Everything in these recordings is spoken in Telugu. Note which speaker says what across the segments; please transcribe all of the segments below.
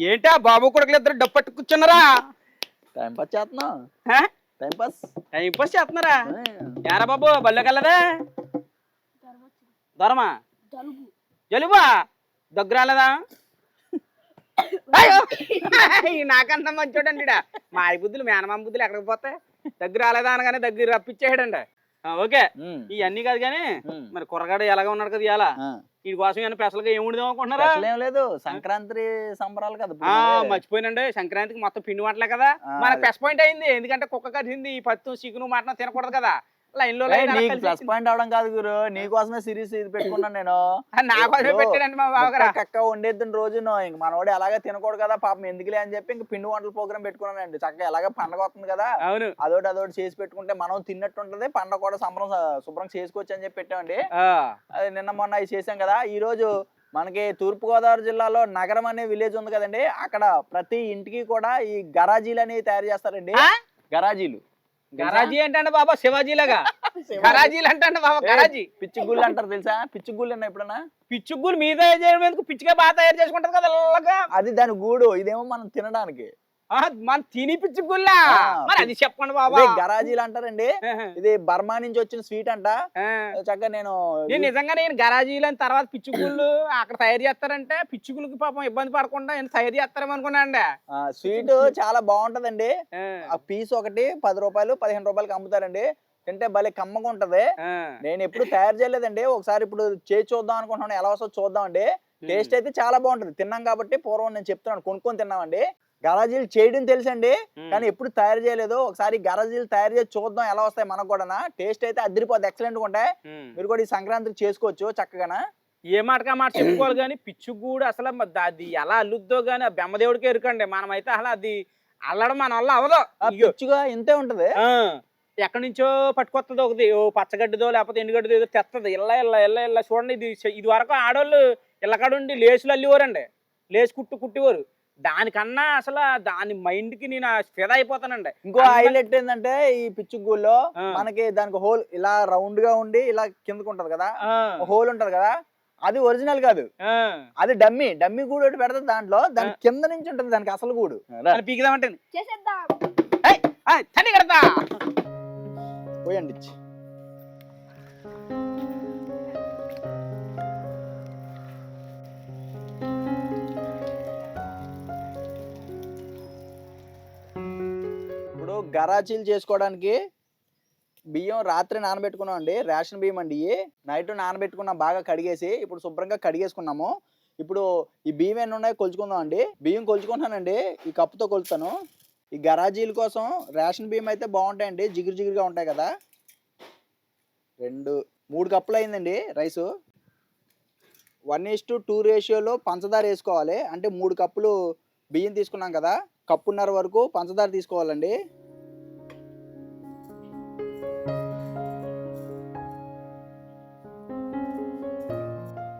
Speaker 1: ఏంటా బాబు కొడుకులు ఇద్దరు డప్పట్టు కూర్చున్నారా?
Speaker 2: టైం పాస్ చేస్తున్నాం. టైం పాస్
Speaker 1: టైం పాస్ చేస్తున్నారా? యారా బాబు బళ్ళోకి వెళ్ళదా? దొరమా జలుబా దగ్గర రాలేదా? నాకన్నా మంచోడండి మా ఆయి బుద్ధులు మేనమామ బుద్ధులు ఎక్కడికి పోతాయి? దగ్గర రాలేదా అనగానే దగ్గర రప్పించేయడండి. ఓకే ఇవన్నీ కాదు కానీ మరి కుర్రగాడు ఎలాగ ఉన్నాడు కదా ఇవాళ వీడి కోసం ఏమైనా స్పెషల్గా ఏమి ఉండదాం అనుకుంటున్నారా?
Speaker 2: ఏం లేదు, సంక్రాంతి సంబరాలు కదా.
Speaker 1: మర్చిపోయినండి, సంక్రాంతికి మొత్తం పిండి వంటలే కదా మనకు ప్లస్ పాయింట్ అయింది. ఎందుకంటే కుక్క కట్టింది ఈ పత్తు చికెను మటన్ తినకూడదు కదా. లైన్ లో
Speaker 2: ప్లస్ పాయింట్ అవడం కాదు గురు, నీకోసమే సిరీస్ ఇది పెట్టుకున్నాను నేను.
Speaker 1: నా కోసమే పెట్టాడండి మా బావగారు.
Speaker 2: కక్క వండేద్దని రోజు ఇంక మనవాడు ఎలాగే తినకూడదు కదా పాపం, ఎందుకులే అని చెప్పి ఇంక పిండి వంటల ప్రోగ్రామ్ పెట్టుకున్నానండి. చక్కగా ఎలాగ పండగ వస్తుంది కదా,
Speaker 1: అవును
Speaker 2: అదోటి చేసి పెట్టుకుంటే మనం తిన్నట్టు ఉంటది, పండగ కూడా శుభ్రం చేసుకోవచ్చు అని చెప్పి పెట్టామండి. అది నిన్న మొన్న అవి చేసాం కదా. ఈ రోజు మనకి తూర్పుగోదావరి జిల్లాలో నగరం అనే విలేజ్ ఉంది కదండి, అక్కడ ప్రతి ఇంటికి కూడా ఈ గరాజీలు అనేవి తయారు చేస్తారండి. గరాజీలు
Speaker 1: గరాజీ ఏంటంటే బాబా శివాజీలాగా గరాజీలు అంటే బాబా గరాజీ.
Speaker 2: పిచ్చి గుళ్ళు అంటారు తెలుసా? పిచ్చి గుళ్ళు అన్న ఎప్పుడన్నా?
Speaker 1: పిచ్చి గుళ్ళు మీద పిచ్చిగా బాగా తయారు చేసుకుంటారు కదా,
Speaker 2: అది దాని గూడు, ఇదేమో మనం తినడానికి.
Speaker 1: మన తిని పిచ్చి గుళ్ళ మరి అది చెప్పండి బాబా.
Speaker 2: గరాజీలు అంటారండి, ఇది బర్మా నుంచి వచ్చిన స్వీట్ అంట. చక్కగా నేను
Speaker 1: నిజంగా గరాజీలు అని తర్వాత పిచ్చుగుళ్ళు అక్కడ తయారు చేస్తారంటే పిచ్చుగులకి పాపం ఇబ్బంది పడకుండా తయారు చేస్తారేమో అనుకున్నా అండి.
Speaker 2: స్వీట్ చాలా బాగుంటదండి. ఆ పీస్ ఒకటి 10 రూపాయలు 15 రూపాయలకి అమ్ముతారండి. తింటే భలే కమ్మగా ఉంటది. నేను ఎప్పుడు తయారు చేయలేదండి, ఒకసారి ఇప్పుడు చేసి చూద్దాం అనుకుంటున్నాను, ఎలా వస్తుందో చూద్దాం అండి. టేస్ట్ అయితే చాలా బాగుంటది, తిన్నాం కాబట్టి. పూర్వం నేను చెప్తున్నాను, కొనుక్కొని తిన్నామండి. గరాజీలు చేయడం తెలుసండి, కానీ ఎప్పుడు తయారు చేయలేదు. ఒకసారి గరాజీలు తయారు చేసి చూద్దాం ఎలా వస్తాయి మనకు కూడా. టేస్ట్ అయితే అదిరిపోద్ది, ఎక్సలెంట్ గా ఉంటాయి. మీరు కూడా ఈ సంక్రాంతికి చేసుకోవచ్చు చక్కగా.
Speaker 1: ఏ మాటగా మాట చెప్పుకోవాలి కానీ పిచ్చుగూడు అసలు అది ఎలా అల్లుద్దో గానీ ఆ బెమ్మదేవుడికి ఎరుకండి. మనమైతే అసలు అది అల్లడం మన వల్ల అవదు.
Speaker 2: పిచ్చుగా ఇంతే ఉంటది,
Speaker 1: ఎక్కడి నుంచో పట్టుకొస్తుంది ఒకటి, ఓ పచ్చగడ్డిదో లేకపోతే ఎండుగడ్డిదో ఏదో తెస్తుంది. ఇళ్ళ చూడండి, ఇది వరకు ఆడవాళ్ళు ఇళ్ళకాడుండి లేసులు అల్లివారండి, లేసు కుట్టివారు. దానికన్నా అసలు దాని మైండ్ కి నేను ఫిదా అయిపోతానండి.
Speaker 2: ఇంకో హైలైట్ ఏంటంటే ఈ పిచ్చుగుల్లో మనకి దానికి హోల్ ఇలా రౌండ్ గా ఉండి ఇలా కిందకు ఉంటది కదా, హోల్ ఉంటది కదా, అది ఒరిజినల్ కాదు, అది డమ్మీ గూడు ఒకటి పెడతాది దాంట్లో. దాని కింద నుంచి ఉంటది దానికి అసలు గూడు.
Speaker 1: పీకుదామంటే తల్లి కడతా
Speaker 2: పోయండి. ఇప్పుడు గరాచీలు చేసుకోవడానికి బియ్యం రాత్రి నానబెట్టుకున్నాం అండి, రేషన్ బియ్యం అండి. నైట్ నానబెట్టుకున్నాం బాగా కడిగేసి, ఇప్పుడు శుభ్రంగా కడిగేసుకున్నాము. ఇప్పుడు ఈ బియ్యం ఎన్ని ఉన్నాయో కొలుచుకుందాం అండి. బియ్యం కొలుచుకుంటానండి, ఈ కప్పుతో కొలుస్తాను. ఈ గరాజీల కోసం రేషన్ బియ్యం అయితే బాగుంటాయండి, జిగురుగా ఉంటాయి కదా. 3 కప్పులు అయిందండి రైసు. 1:2 రేషియోలో పంచదార వేసుకోవాలి. అంటే 3 కప్పులు బియ్యం తీసుకున్నాం కదా, కప్పున్నర వరకు పంచదార తీసుకోవాలండి.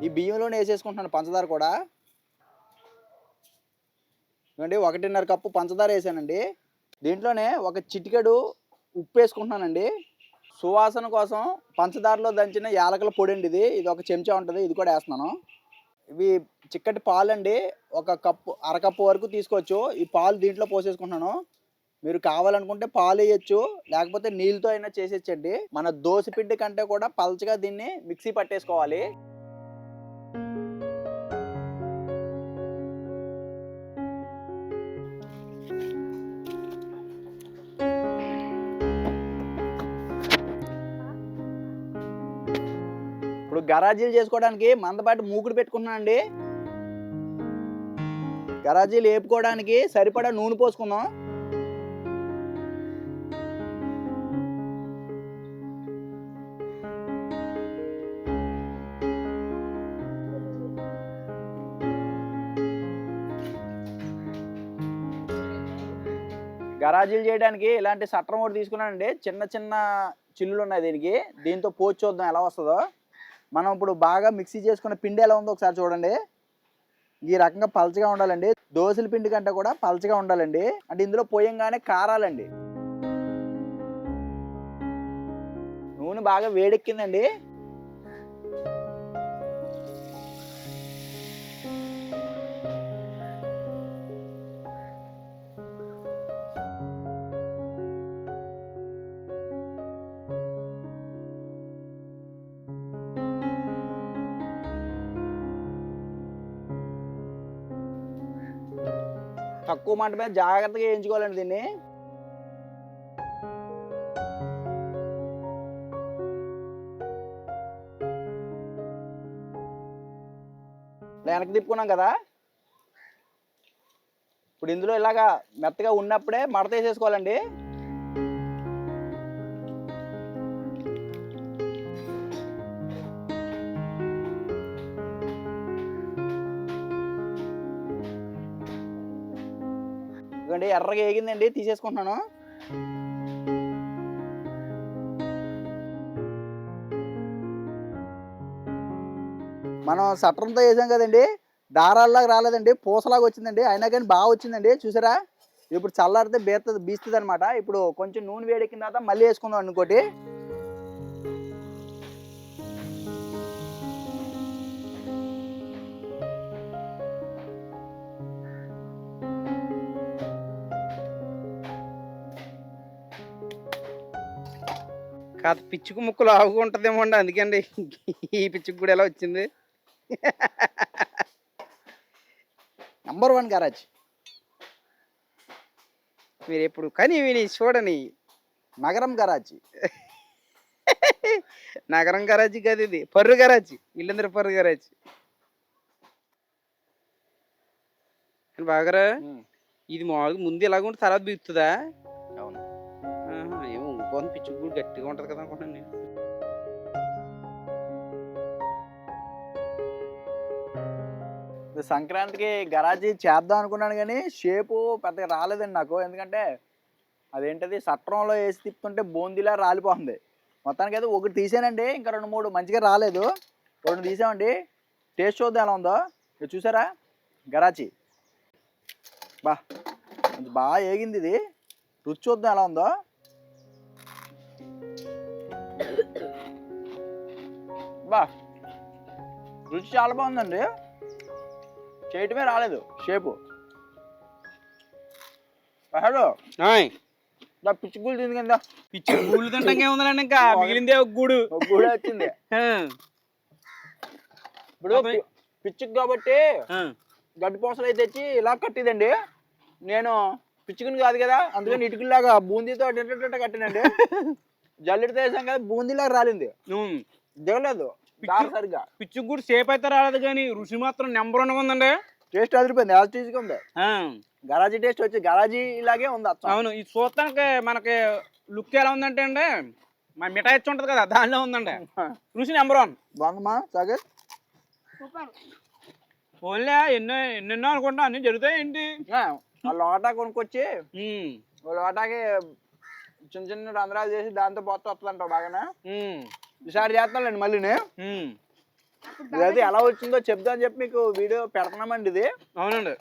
Speaker 2: ఈ బియ్యంలోనే వేసేసుకుంటున్నాను పంచదార కూడా. 1.5 కప్పు పంచదార వేసానండి. దీంట్లోనే ఒక చిటికెడు ఉప్పు వేసుకుంటున్నానండి. సువాసన కోసం పంచదారలో దంచిన యాలకుల పొడి అండి ఇది ఒక చెంచా ఉంటుంది, ఇది కూడా వేస్తున్నాను. ఇవి చిక్కటి పాలు అండి, ఒక కప్పు అరకప్పు వరకు తీసుకోవచ్చు. ఈ పాలు దీంట్లో పోసేసుకుంటున్నాను. మీరు కావాలనుకుంటే పాలు వేయచ్చు, లేకపోతే నీళ్ళతో అయినా చేసేచ్చండి. మన దోశ పిండి కంటే కూడా పల్చగా దీన్ని మిక్సీ పట్టేసుకోవాలి. ఇప్పుడు గరాజీలు చేసుకోవడానికి మందపాటి మూకుడు పెట్టుకున్నానండి. గరాజీలు వేపుకోవడానికి సరిపడా నూనె పోసుకుందాం. గరాజీలు చేయడానికి ఇలాంటి సట్రం ఒకటి తీసుకున్నానండి. చిన్న చిల్లులు ఉన్నాయి దీనికి. దీంతో పోసి చూద్దాం ఎలా వస్తుందో. మనం ఇప్పుడు బాగా మిక్సీ చేసుకున్న పిండి ఎలా ఉందో ఒకసారి చూడండి. ఈ రకంగా పల్చగా ఉండాలండి, దోశల పిండి కంటే కూడా పల్చగా ఉండాలండి. అంటే ఇందులో పోయంగానే కారాలండి. నూనె బాగా వేడెక్కిందండి. తక్కువ మంట మీద జాగ్రత్తగా వేయించుకోవాలండి దీన్ని. వెనక్కి తిప్పుకున్నాం కదా, ఇప్పుడు ఇందులో ఇలాగా మెత్తగా ఉన్నప్పుడే మడత వేసేసుకోవాలండి. ఇదిగోండి ఎర్రగా వేగిందండి, తీసేసుకుంటున్నాను. మనం సట్రంతో వేసాం కదండి, దారాల్లాగా రాలేదండి, పూసలాగా వచ్చిందండి. అయినా కానీ బాగా వచ్చిందండి, చూసారా. ఇప్పుడు చల్లారితే బీస్తుంది అనమాట. ఇప్పుడు కొంచెం నూనె వేడెక్కిన తర్వాత మళ్ళీ వేసుకుందాం ఇంకోటి.
Speaker 1: కాదు పిచ్చుకు ముక్కలు ఆవుగా ఉంటుందేమో అండి, అందుకండి ఈ పిచ్చుకు కూడా ఎలా వచ్చింది.
Speaker 2: Number 1 garage.
Speaker 1: మీరు ఎప్పుడు కానీ విని చూడని
Speaker 2: నగరం గరాజ్.
Speaker 1: నగరం గరాజీ కాదు, ఇది పర్రు గరాజీ, ఇల్లందరూ పర్రు గరాజీ. బాగారా ఇది మామూలుగా ముందు ఇలాగ ఉంటే తర్వాత బిగుతుందా?
Speaker 2: అవును.
Speaker 1: ఏమో ఇంకోని పిచ్చుకు కూడా గట్టిగా ఉంటది కదా అనుకుంటున్నాను నేను.
Speaker 2: సంక్రాంతికి గరాజీ చేద్దాం అనుకున్నాను కానీ షేపు పెద్దగా రాలేదండి నాకు. ఎందుకంటే అదేంటది సట్రంలో వేసి తిప్పుతుంటే బూందీలా రాలిపోతుంది. మొత్తానికి అయితే ఒకటి తీసానండి, ఇంకా 2-3 మంచిగా రాలేదు. 2 తీసామండి. టేస్ట్ చూద్దాం ఎలా ఉందో. ఇది చూసారా గరాజీ, కొంచెం బాగా ఏగింది ఇది. రుచి చూద్దాం ఎలా ఉందో. రుచి చాలా బాగుందండి, చేయటమే రాలేదు షేపు. పిచ్చి గూళ్ళు తింది కదా,
Speaker 1: పిచ్చి గూళ్ళు తింటాం ఏముందండి, ఇంకా మిగిలిందే ఒక గూడు.
Speaker 2: ఒక గూడే వచ్చింది. ఇప్పుడు పిచ్చికి కాబట్టి గడ్డి పూసలు అయితే తెచ్చి ఇలా కట్టిదండి. నేను పిచ్చుకుని కాదు కదా, అందుకని ఇటుకలాగా బూందీతో కట్టినండి. జల్లెడితో వేసాం కదా, బూందీలాగా రాలింది, దిగలేదు సరిగ్గా.
Speaker 1: పిచ్చుకు కూడా షేప్ అయితే రాలేదు కానీ రుచి మాత్రం నెంబర్ 1 ఉందండి.
Speaker 2: టేస్ట్ అదిరిపోయింది, యాజ్ టీజ్గా ఉంది. గరాజీ టేస్ట్ వచ్చి గరాజీ ఇలాగే ఉంది.
Speaker 1: అవును, ఇది చూస్తానికి మనకి లుక్ ఎలా ఉందంటే అండి, మా మిఠాయి ఇచ్చి ఉంటది కదా దానిలో ఉందండి. రుచి నెంబర్ 1
Speaker 2: బాగుందమ్మా. సాగర్
Speaker 1: ఓన్లే ఎన్నెన్నో అనుకుంటా అన్ని జరుగుతాయి ఏంటి.
Speaker 2: ఆ లోటా కొనుక్కొచ్చి లోటాకి చిన్న చిన్న రంధ్రాలు చేసి దాంతో పోత వస్తుందంటావు బాగానే. ఈసారి చేస్తానులేండి మళ్ళీ. ఇది ఎలా వచ్చిందో చెప్దామని చెప్పి మీకు వీడియో పెడుతున్నామండి ఇది.
Speaker 1: అవునండి,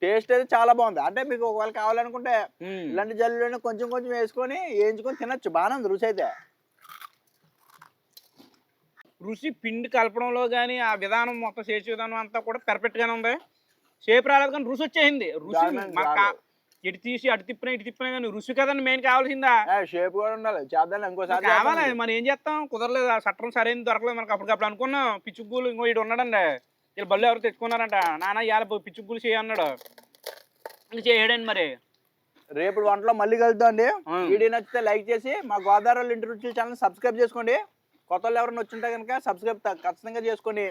Speaker 2: టేస్ట్ అయితే చాలా బాగుంది. అంటే మీకు ఒకవేళ కావాలనుకుంటే ఇలాంటి జల్లులోనే కొంచెం కొంచెం వేసుకొని వేయించుకొని తినచ్చు. బాగానే ఉంది రుచి అయితే.
Speaker 1: రుచి పిండి కలపడంలో కానీ ఆ విధానం మొత్తం చేసే విధానం అంతా కూడా పర్ఫెక్ట్ గానే ఉంది. షేప్ రాలేదు కానీ రుచి వచ్చేసింది. రుచి ఇటు తీసి అటు తిప్పినా ఇటు తిప్పినా కానీ రుచి కదండి మెయిన్ కావాల్సిందా.
Speaker 2: షేప్ కూడా ఉండాలి, చేద్దాం ఇంకోసారి
Speaker 1: కావాలి. మనం ఏం చేస్తాం, కుదరలేదు, ఆ సట్రం సరైన దొరకలేదు మనకు. అప్పటికప్పుడు అనుకున్నాం పిచ్చుగూలు ఇంకో ఇటు ఉన్నాడండి, వీళ్ళు బళ్ళు ఎవరు తెచ్చుకున్నారంట. నాన్న ఇవాళ పిచ్చుగూలు చేయన్నాడు, ఇంక చేయడండి. మరి
Speaker 2: రేపు వంటలో మళ్ళీ కలుద్దాం అండి. వీడియో నచ్చితే లైక్ చేసి మా గోదావరి ఇంటి రుచుల ఛానల్ సబ్స్క్రైబ్ చేసుకోండి. కొత్త వాళ్ళు ఎవరైనా వచ్చింటే కనుక సబ్స్క్రైబ్ ఖచ్చితంగా చేసుకోండి,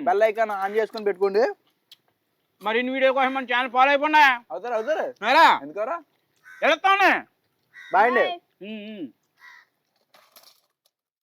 Speaker 2: బెల్ ఐకాన్ ఆన్ చేసుకొని పెట్టుకోండి.
Speaker 1: మరిన్ని వీడియో కోసం మన ఛానల్ ఫాలో అయిపోండి.
Speaker 2: అవుతారు ఎందుకరా
Speaker 1: వెళ్తాండి.
Speaker 2: బాయ్ అండి.